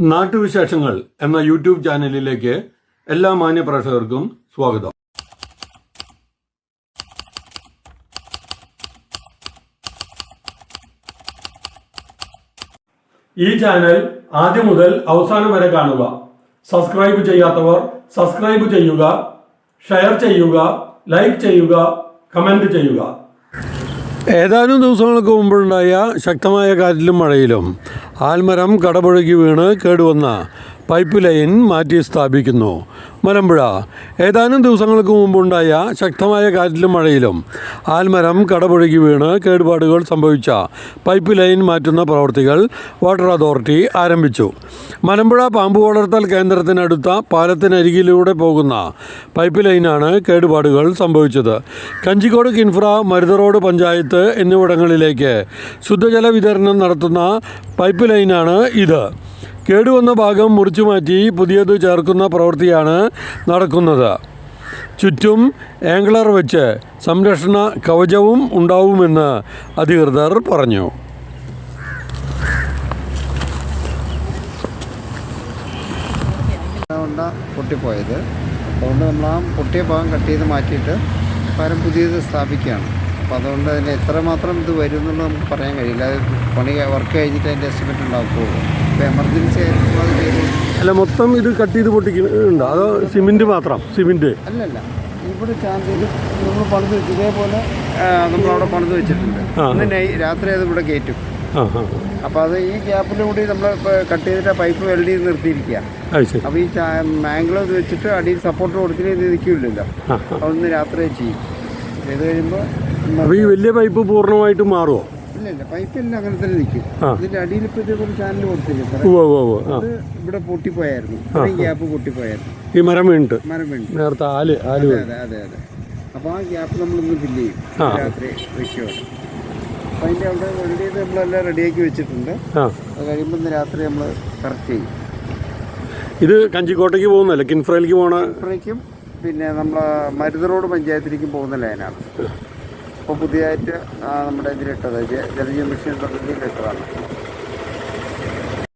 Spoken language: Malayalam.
നാട്ടുവിശേഷങ്ങൾ എന്ന യൂട്യൂബ് ചാനലിലേക്ക് എല്ലാ മാന്യ പ്രേക്ഷകർക്കും സ്വാഗതം. ഈ ചാനൽ ആദ്യം മുതൽ അവസാനം വരെ കാണുക. സബ്സ്ക്രൈബ് ചെയ്യാത്തവർ സബ്സ്ക്രൈബ് ചെയ്യുക, ഷെയർ ചെയ്യുക, ലൈക്ക് ചെയ്യുക, കമന്റ് ചെയ്യുക. ഏതാനും ദിവസങ്ങൾക്ക് മുമ്പുണ്ടായ ശക്തമായ കാറ്റിലും മഴയിലും ആൽമരം കടപുഴകി വീണ് കേടുവന്ന പൈപ്പ് ലൈൻ മാറ്റി സ്ഥാപിക്കുന്നു. മലമ്പുഴ ഏതാനും ദിവസങ്ങൾക്ക് മുമ്പുണ്ടായ ശക്തമായ കാറ്റിലും മഴയിലും ആൽമരം കടപുഴകി വീണ് കേടുപാടുകൾ സംഭവിച്ച പൈപ്പ് ലൈൻ മാറ്റുന്ന പ്രവൃത്തികൾ വാട്ടർ അതോറിറ്റി ആരംഭിച്ചു. മലമ്പുഴ പാമ്പ് വളർത്തൽ കേന്ദ്രത്തിനടുത്ത പാലത്തിനരികിലൂടെ പോകുന്ന പൈപ്പ് ലൈനാണ് കേടുപാടുകൾ സംഭവിച്ചത്. കഞ്ചിക്കോട് കിൻഫ്ര, മരുതറോഡ് പഞ്ചായത്ത് എന്നിവിടങ്ങളിലേക്ക് ശുദ്ധജല വിതരണം നടത്തുന്ന പൈപ്പ് ലൈനാണ് ഇത്. കേടുവന്ന ഭാഗം മുറിച്ചു മാറ്റി പുതിയത് ചേർക്കുന്ന പ്രവൃത്തിയാണ് നടക്കുന്നത്. ചുറ്റും ആംഗ്ലർ വെച്ച് സംരക്ഷണ കവചവും ഉണ്ടാവുമെന്ന് അധികൃതർ പറഞ്ഞു. പൊട്ടിപ്പോയത്, അതുകൊണ്ട് നമ്മൾ ആ പൊട്ടിയ ഭാഗം കട്ട് ചെയ്ത് മാറ്റിയിട്ട് പകരം പുതിയത് സ്ഥാപിക്കുകയാണ്. അപ്പോൾ അതുകൊണ്ട് അതിന് എത്രമാത്രം ഇത് വരും എന്നുള്ളത് നമുക്ക് പറയാൻ കഴിയില്ല. അത് പണി വർക്ക് കഴിഞ്ഞിട്ട് അതിൻ്റെ എസ്റ്റിമേറ്റ് ഉണ്ടാക്കുകയുള്ളൂ. ഇപ്പോൾ എമർജൻസി ആയിരിക്കും അത് ചെയ്തു. അല്ല, മൊത്തം ഇത് കട്ട് ചെയ്ത് പൊട്ടിക്കുന്നുണ്ടോ അതോ സിമെൻറ്റ് മാത്രം? സിമെൻറ്റ് അല്ലല്ല, ഇവിടെ ചാന്തിൽ നമ്മൾ പണിത് വെച്ചു. ഇതേപോലെ നമ്മളവിടെ പണിത് വെച്ചിട്ടുണ്ട്. ഇന്ന് രാത്രി അത് ഇവിടെ കയറ്റും. അപ്പോൾ അത് ഈ ഗ്യാപ്പിലൂടെ നമ്മൾ കട്ട് ചെയ്തിട്ട് പൈപ്പ് വെൽഡ് ചെയ്ത് നിർത്തിയിരിക്കുക. അപ്പോൾ ഈ ആംഗിൾ ഇത് വെച്ചിട്ട് അടിയിൽ സപ്പോർട്ട് കൊടുത്തിട്ട് ഇത് നിൽക്കില്ലല്ലോ. അതൊന്ന് രാത്രി ചെയ്യും. ചെയ്ത് കഴിയുമ്പോൾ ഈ വലിയ പൈപ്പ് പൂർണ്ണമായിട്ട് മാറുമോ? ഇല്ല, പൈപ്പെല്ലാം അങ്ങനെ തന്നെ നിൽക്കും. ഇതിൻ്റെ അടിയിൽ ഇപ്പോൾ ഇതേപോലെ ചാനൽ കൊടുത്തില്ല. അത് ഇവിടെ പൊട്ടിപ്പോയായിരുന്നു. ഗ്യാപ്പ് പൊട്ടിപ്പോയായിരുന്നു. ഈ മരം വീണിട്ട് നേരത്തെ അതെ. അപ്പോൾ ആ ഗ്യാപ്പ് നമ്മളിന്ന് ഫില്ല് ചെയ്യും. രാത്രി വെക്കുകയാണ്. അപ്പോൾ അതിൻ്റെ അവിടെ വെൽഡ് ചെയ്ത് നമ്മളെല്ലാം റെഡിയാക്കി വെച്ചിട്ടുണ്ട്. അത് കഴിയുമ്പോൾ ഇന്ന് രാത്രി നമ്മൾ കറക്റ്റ് ചെയ്യും. ഇത് കഞ്ചിക്കോട്ടേക്ക് പോകുന്നല്ലേ, കിൻഫ്രയിലേക്ക് കിൻഫ്രയ്ക്കും പിന്നെ നമ്മളെ മരുതറോഡ് പഞ്ചായത്തിലേക്കും പോകുന്ന ലൈനാണ്. ഇപ്പോൾ പുതിയതായിട്ട് നമ്മുടെ ഇതിലിട്ടത് ജലജീവൻ മിഷൻ പദ്ധതിയിലിട്ടതാണ്.